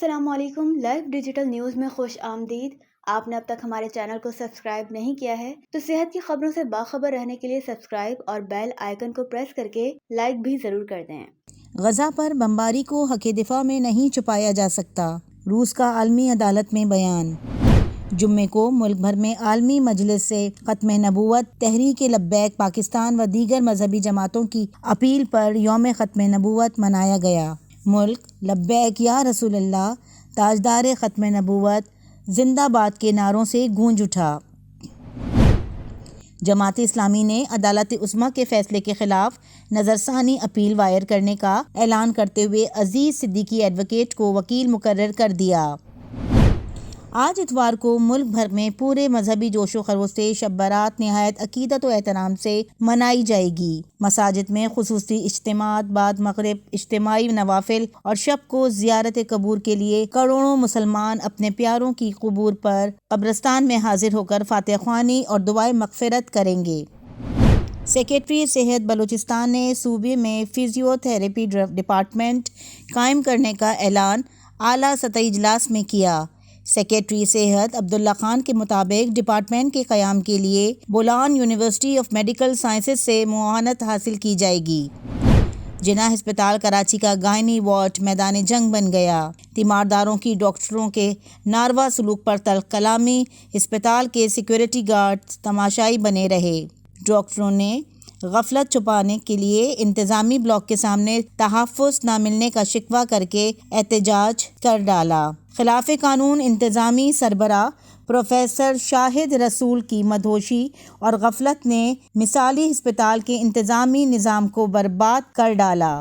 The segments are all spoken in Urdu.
السلام علیکم، لائف ڈیجیٹل نیوز میں خوش آمدید۔ آپ نے اب تک ہمارے چینل کو سبسکرائب نہیں کیا ہے تو صحت کی خبروں سے باخبر رہنے کے لیے سبسکرائب اور بیل آئیکن کو پریس کر کے لائک بھی ضرور کر دیں۔ غزہ پر بمباری کو حق دفاع میں نہیں چھپایا جا سکتا، روس کا عالمی عدالت میں بیان۔ جمعے کو ملک بھر میں عالمی مجلس سے ختم نبوت، تحریک لبیک پاکستان و دیگر مذہبی جماعتوں کی اپیل پر یوم ختم نبوت منایا گیا۔ ملک لبیک یا رسول اللہ، تاجدار ختم نبوت، زندہ باد کے نعروں سے گونج اٹھا۔ جماعت اسلامی نے عدالت عظمیٰ کے فیصلے کے خلاف نظرثانی اپیل وائر کرنے کا اعلان کرتے ہوئے عزیز صدیقی ایڈوکیٹ کو وکیل مقرر کر دیا۔ آج اتوار کو ملک بھر میں پورے مذہبی جوش و خروش سے شب برات نہایت عقیدت و احترام سے منائی جائے گی۔ مساجد میں خصوصی اجتماعات، بعد مغرب اجتماعی نوافل اور شب کو زیارت قبور کے لیے کروڑوں مسلمان اپنے پیاروں کی قبور پر قبرستان میں حاضر ہو کر فاتحہ خوانی اور دعائے مغفرت کریں گے۔ سیکریٹری صحت بلوچستان نے صوبے میں فزیو تھراپی ڈپارٹمنٹ قائم کرنے کا اعلان اعلیٰ سطحی اجلاس میں کیا۔ سیکریٹری صحت عبداللہ خان کے مطابق ڈپارٹمنٹ کے قیام کے لیے Bolan university of medical sciences سے معاونت حاصل کی جائے گی۔ جناح ہسپتال کراچی کا گائنی وارڈ میدان جنگ بن گیا۔ تیمارداروں کی ڈاکٹروں کے ناروا سلوک پر تلخ کلامی، ہسپتال کے سیکورٹی گارڈ تماشائی بنے رہے۔ ڈاکٹروں نے غفلت چھپانے کے لیے انتظامی بلاک کے سامنے تحفظ نہ ملنے کا شکوہ کر کے احتجاج کر ڈالا۔ خلاف قانون انتظامی سربراہ پروفیسر شاہد رسول کی مدہوشی اور غفلت نے مثالی ہسپتال کے انتظامی نظام کو برباد کر ڈالا۔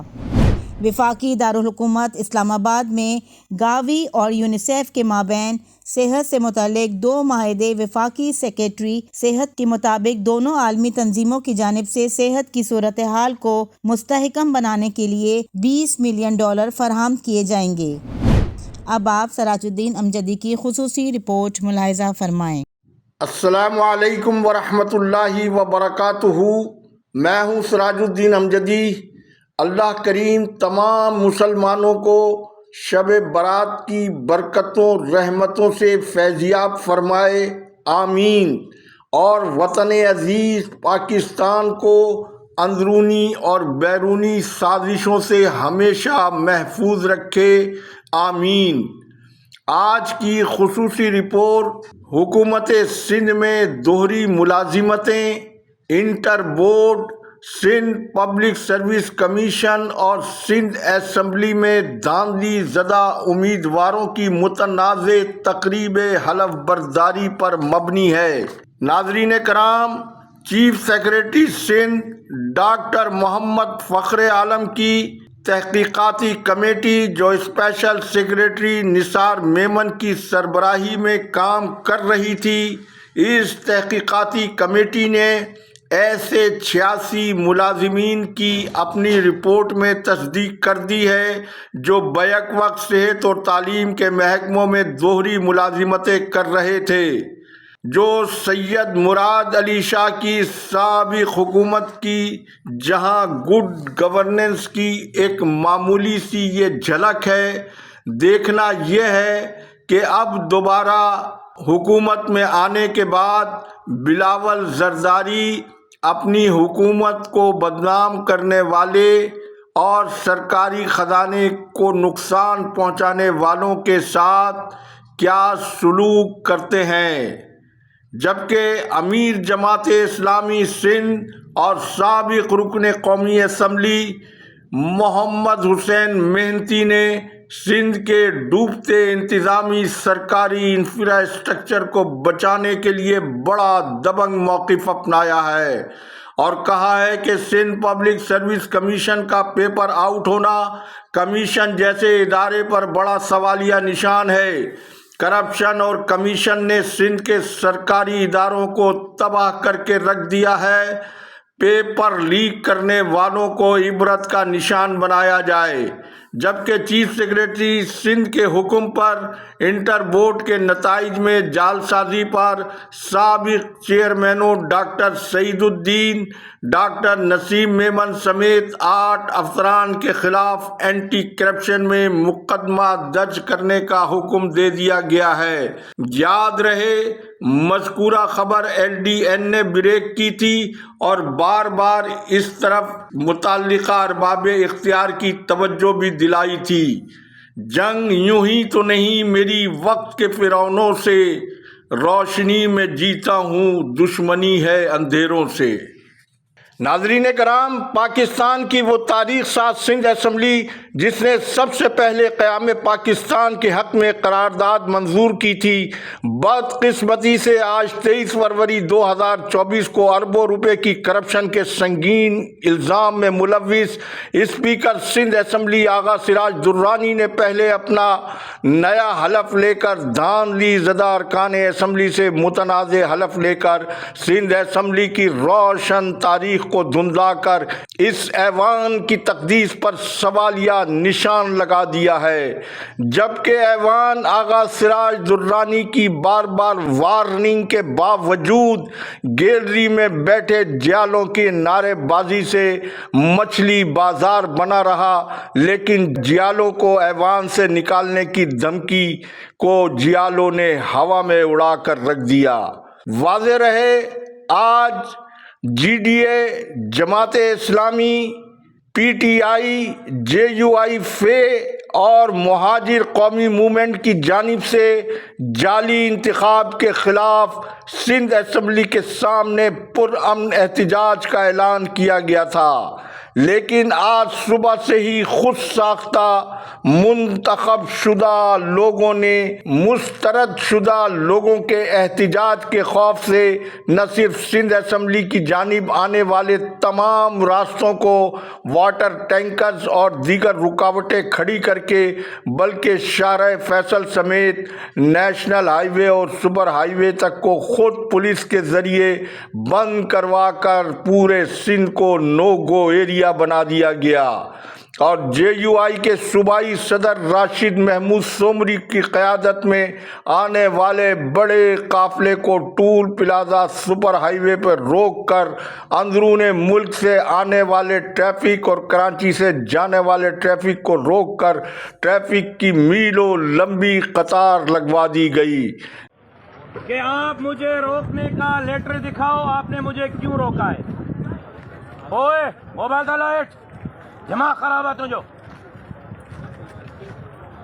وفاقی دارالحکومت اسلام آباد میں گاوی اور یونیسیف کے مابین صحت سے متعلق 2 معاہدے۔ وفاقی سیکریٹری صحت کے مطابق دونوں عالمی تنظیموں کی جانب سے صحت کی صورتحال کو مستحکم بنانے کے لیے $20 ملین فراہم کیے جائیں گے۔ اب آپ سراج الدین امجدی کی خصوصی رپورٹ ملاحظہ فرمائیں۔ السلام علیکم ورحمۃ اللہ وبرکاتہ۔ میں ہوں سراج الدین امجدی۔ اللہ کریم تمام مسلمانوں کو شب برات کی برکتوں رحمتوں سے فیضیاب فرمائے، آمین۔ اور وطن عزیز پاکستان کو اندرونی اور بیرونی سازشوں سے ہمیشہ محفوظ رکھے، آمین۔ آج کی خصوصی رپورٹ: حکومت سندھ میں دوہری ملازمتیں، inter board, Sindh public service commission اور سندھ اسمبلی میں دھاندلی زدہ امیدواروں کی متنازع تقریب حلف برداری پر مبنی ہے۔ ناظرین کرام، چیف سیکریٹری سندھ ڈاکٹر محمد فخر عالم کی تحقیقاتی کمیٹی جو اسپیشل سیکریٹری نثار میمن کی سربراہی میں کام کر رہی تھی، اس تحقیقاتی کمیٹی نے ایسے 86 ملازمین کی اپنی رپورٹ میں تصدیق کر دی ہے جو بیک وقت صحت اور تعلیم کے محکموں میں دوہری ملازمتیں کر رہے تھے، جو سید مراد علی شاہ کی سابق حکومت کی جہاں گڈ گورننس کی ایک معمولی سی یہ جھلک ہے۔ دیکھنا یہ ہے کہ اب دوبارہ حکومت میں آنے کے بعد بلاول زرداری اپنی حکومت کو بدنام کرنے والے اور سرکاری خزانے کو نقصان پہنچانے والوں کے ساتھ کیا سلوک کرتے ہیں، جبکہ امیر جماعت اسلامی سندھ اور سابق رکن قومی اسمبلی محمد حسین محنتی نے سندھ کے ڈوبتے انتظامی سرکاری انفراسٹرکچر کو بچانے کے لیے بڑا دبنگ موقف اپنایا ہے اور کہا ہے کہ سندھ پبلک سروس کمیشن کا پیپر آؤٹ ہونا کمیشن جیسے ادارے پر بڑا سوالیہ نشان ہے۔ کرپشن اور کمیشن نے سندھ کے سرکاری اداروں کو تباہ کر کے رکھ دیا ہے۔ پیپر لیک کرنے والوں کو عبرت کا نشان بنایا جائے۔ جبکہ چیف سیکریٹری سندھ کے حکم پر انٹر بورڈ کے نتائج میں جعل سازی پر سابق چیئرمینوں ڈاکٹر سعید الدین، ڈاکٹر نسیم میمن سمیت 8 افسران کے خلاف اینٹی کرپشن میں مقدمہ درج کرنے کا حکم دے دیا گیا ہے۔ یاد رہے مذکورہ خبر LDN نے بریک کی تھی اور بار بار اس طرف متعلقہ ارباب اختیار کی توجہ بھی دلائی تھی۔ جنگ یوں ہی تو نہیں میری وقت کے فرعونوں سے، روشنی میں جیتا ہوں دشمنی ہے اندھیروں سے۔ ناظرین کرام، پاکستان کی وہ تاریخ ساز سندھ اسمبلی جس نے سب سے پہلے قیام پاکستان کے حق میں قرارداد منظور کی تھی، بدقسمتی سے آج 23 فروری 2024 کو اربوں روپے کی کرپشن کے سنگین الزام میں ملوث اسپیکر سندھ اسمبلی آغا سراج درانی نے پہلے اپنا نیا حلف لے کر دھاندلی زدہ ارکان اسمبلی سے متنازع حلف لے کر سندھ اسمبلی کی روشن تاریخ کو دھندلا کر اس ایوان کی تقدیس پر سوالیہ نشان لگا دیا ہے، جبکہ ایوان آغا سراج درانی کی بار بار وارننگ کے باوجود گیلری میں بیٹھے جیالوں کی نعرے بازی سے مچھلی بازار بنا رہا، لیکن جیالوں کو ایوان سے نکالنے کی دھمکی کو جیالوں نے ہوا میں اڑا کر رکھ دیا۔ واضح رہے آج GDA، Jamaat Islami, PTI، JUI فے اور مہاجر قومی موومنٹ کی جانب سے جعلی انتخاب کے خلاف سندھ اسمبلی کے سامنے پرامن احتجاج کا اعلان کیا گیا تھا، لیکن آج صبح سے ہی خود ساختہ منتخب شدہ لوگوں نے مسترد شدہ لوگوں کے احتجاج کے خوف سے نہ صرف سندھ اسمبلی کی جانب آنے والے تمام راستوں کو واٹر ٹینکرز اور دیگر رکاوٹیں کھڑی کر کے، بلکہ شاہراہ فیصل سمیت نیشنل ہائی وے اور سپر ہائی وے تک کو خود پولیس کے ذریعے بند کروا کر پورے سندھ کو نو گو ایریا بنا دیا گیا، اور JUI کے صوبائی صدر راشد محمود سومری کی قیادت میں آنے والے بڑے قافلے کو ٹول پلازا سپر ہائی وے پر روک کر اندرون ملک سے آنے والے ٹریفک اور کراچی سے جانے والے ٹریفک کو روک کر ٹریفک کی میلوں لمبی قطار لگوا دی گئی۔ کہ آپ مجھے روکنے کا لیٹر دکھاؤ، آپ نے مجھے کیوں روکا ہے؟ اوئے موبائل کا لائٹ دماغ خراب ہے تجھو،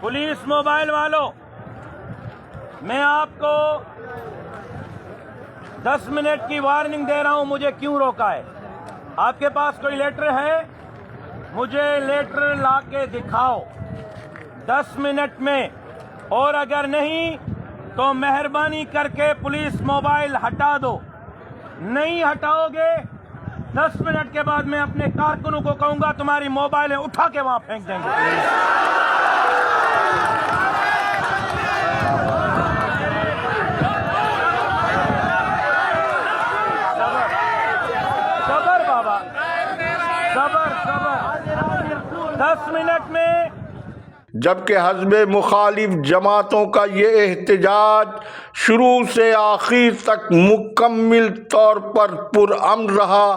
پولیس موبائل والوں، میں آپ کو 10 منٹ کی وارننگ دے رہا ہوں، مجھے کیوں روکا ہے؟ آپ کے پاس کوئی لیٹر ہے؟ مجھے لیٹر لا کے دکھاؤ 10 منٹ میں، اور اگر نہیں تو مہربانی کر کے پولیس موبائل ہٹا دو۔ نہیں ہٹاؤ گے 10 منٹ کے بعد میں اپنے کارکنوں کو کہوں گا تمہاری موبائلیں اٹھا کے وہاں پھینک دیں گے۔ صبر بابا، صبر 10 منٹ میں۔ جبکہ حزب مخالف جماعتوں کا یہ احتجاج شروع سے آخر تک مکمل طور پر پرامن رہا،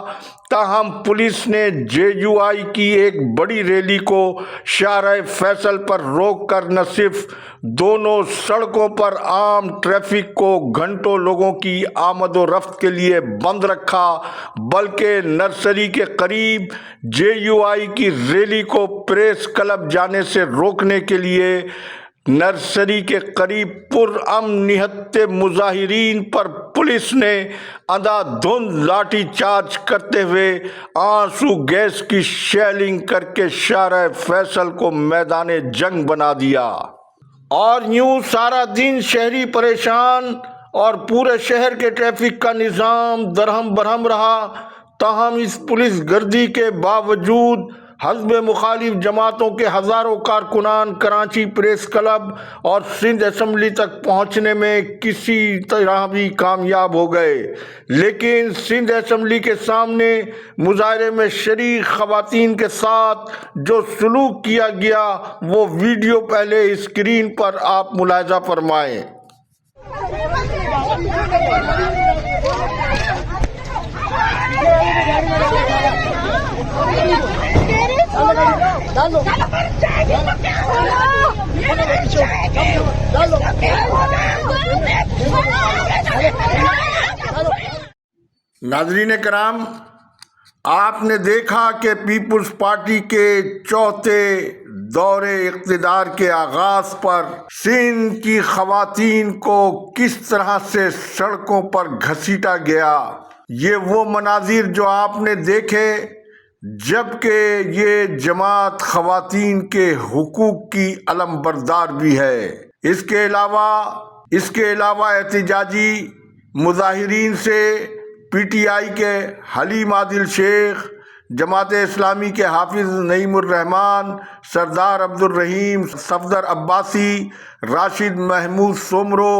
تاہم پولیس نے JUI کی ایک بڑی ریلی کو شاہراہ فیصل پر روک کر نہ صرف دونوں سڑکوں پر عام ٹریفک کو گھنٹوں لوگوں کی آمد و رفت کے لیے بند رکھا، بلکہ نرسری کے قریب JUI کی ریلی کو پریس کلب جانے سے روکنے کے لیے نرسری کے قریب پرامن نہتے مظاہرین پر پولیس نے اندھا دھند لاٹھی چارج کرتے ہوئے آنسو گیس کی شیلنگ کر کے شاہراہ فیصل کو میدان جنگ بنا دیا، اور یوں سارا دن شہری پریشان اور پورے شہر کے ٹریفک کا نظام درہم برہم رہا۔ تاہم اس پولیس گردی کے باوجود حزب مخالف جماعتوں کے ہزاروں کارکنان کراچی پریس کلب اور سندھ اسمبلی تک پہنچنے میں کسی طرح بھی کامیاب ہو گئے، لیکن سندھ اسمبلی کے سامنے مظاہرے میں شریک خواتین کے ساتھ جو سلوک کیا گیا وہ ویڈیو پہلے اسکرین پر آپ ملاحظہ فرمائیں۔ ناظرین کرام، آپ نے دیکھا کہ پیپلز پارٹی کے چوتھے دور اقتدار کے آغاز پر سندھ کی خواتین کو کس طرح سے سڑکوں پر گھسیٹا گیا۔ یہ وہ مناظر جو آپ نے دیکھے جبکہ یہ جماعت خواتین کے حقوق کی علم بردار بھی ہے۔ اس کے علاوہ احتجاجی مظاہرین سے پی ٹی آئی کے حلیم عادل شیخ، جماعت اسلامی کے حافظ نعیم الرحمان، سردار عبدالرحیم صفدر عباسی، راشد محمود سومرو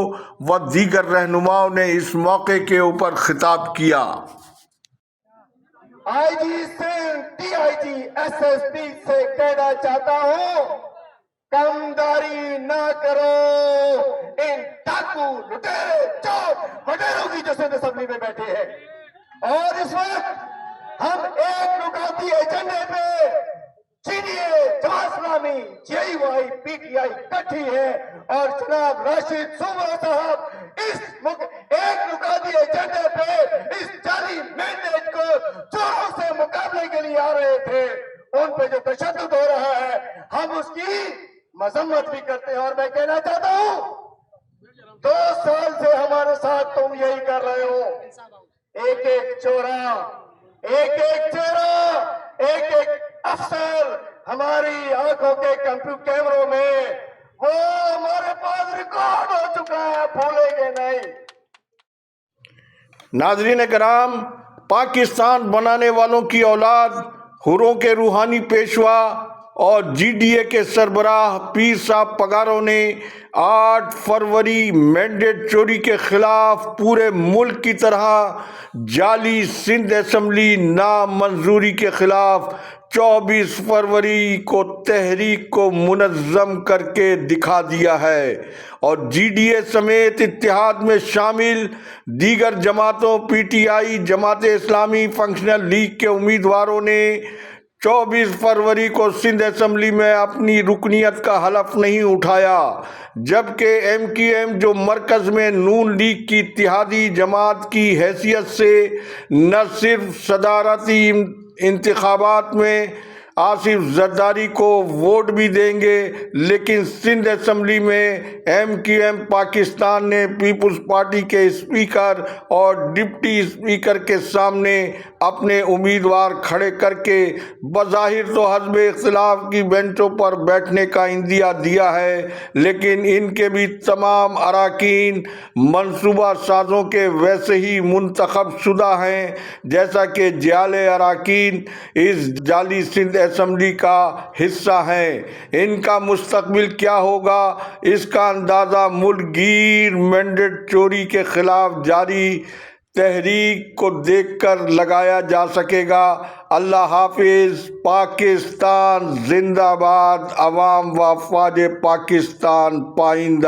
و دیگر رہنماؤں نے اس موقع کے اوپر خطاب کیا۔ I G Sindh, D I G, S S P سے کہنا چاہتا ہوں، کمداری نہ کرو ان ڈاکو، لٹیرے، چور، وڈیروں کی جو سندھ اسمبلی میں بیٹھے ہیں۔ اور اس وقت ہم ایک نکاتی ایجنڈے پہ جماعت اسلامی، جے آئی وائی، پی ٹی آئی کٹھی ہے اور جناب راشد سومرو صاحب اس ایک نکاتی ایجنڈے پہ اس جعلی مینڈیٹ کو چوروں سے مقابلے کے لیے آ رہے تھے۔ ان پہ جو تشدد ہو رہا ہے ہم اس کی مذمت بھی کرتے ہیں، اور میں کہنا چاہتا ہوں 2 سال سے ہمارے ساتھ تم یہی کر رہے ہو، ایک ایک چورا، ایک ایک چہرہ، ایک ایک افسر ہماری آنکھوں کے کیمروں میں وہ ہمارے پاس ریکارڈ ہو چکا ہے، بھولیں گے نہیں۔ ناظرین کرام، پاکستان بنانے والوں کی اولاد، حوروں کے روحانی پیشوا اور جی ڈی اے کے سربراہ پیر صاحب پگاروں نے 8 فروری مینڈیٹ چوری کے خلاف پورے ملک کی طرح جعلی سندھ اسمبلی نامنظوری کے خلاف 24 فروری کو تحریک کو منظم کر کے دکھا دیا ہے، اور جی ڈی اے سمیت اتحاد میں شامل دیگر جماعتوں، P T I, Jamaat Islami, functional league کے امیدواروں نے 24 فروری کو سندھ اسمبلی میں اپنی رکنیت کا حلف نہیں اٹھایا، جبکہ ایم کیو ایم جو مرکز میں نون لیگ کی اتحادی جماعت کی حیثیت سے نہ صرف صدارتی انتخابات میں آصف زرداری کو ووٹ بھی دیں گے، لیکن سندھ اسمبلی میں ایم کیو ایم پاکستان نے پیپلز پارٹی کے اسپیکر اور ڈپٹی اسپیکر کے سامنے اپنے امیدوار کھڑے کر کے بظاہر تو حزب اختلاف کی بینچوں پر بیٹھنے کا عندیہ دیا ہے، لیکن ان کے بھی تمام اراکین منصوبہ سازوں کے ویسے ہی منتخب شدہ ہیں جیسا کہ جعلی اراکین اس جعلی سندھ اسمبلی کا حصہ ہیں۔ ان کا مستقبل کیا ہوگا اس کا اندازہ ملک گیر مینڈیٹ چوری کے خلاف جاری تحریک کو دیکھ کر لگایا جا سکے گا۔ اللہ حافظ۔ پاکستان زندہ باد۔ عوام و افواج پاکستان پائندہ۔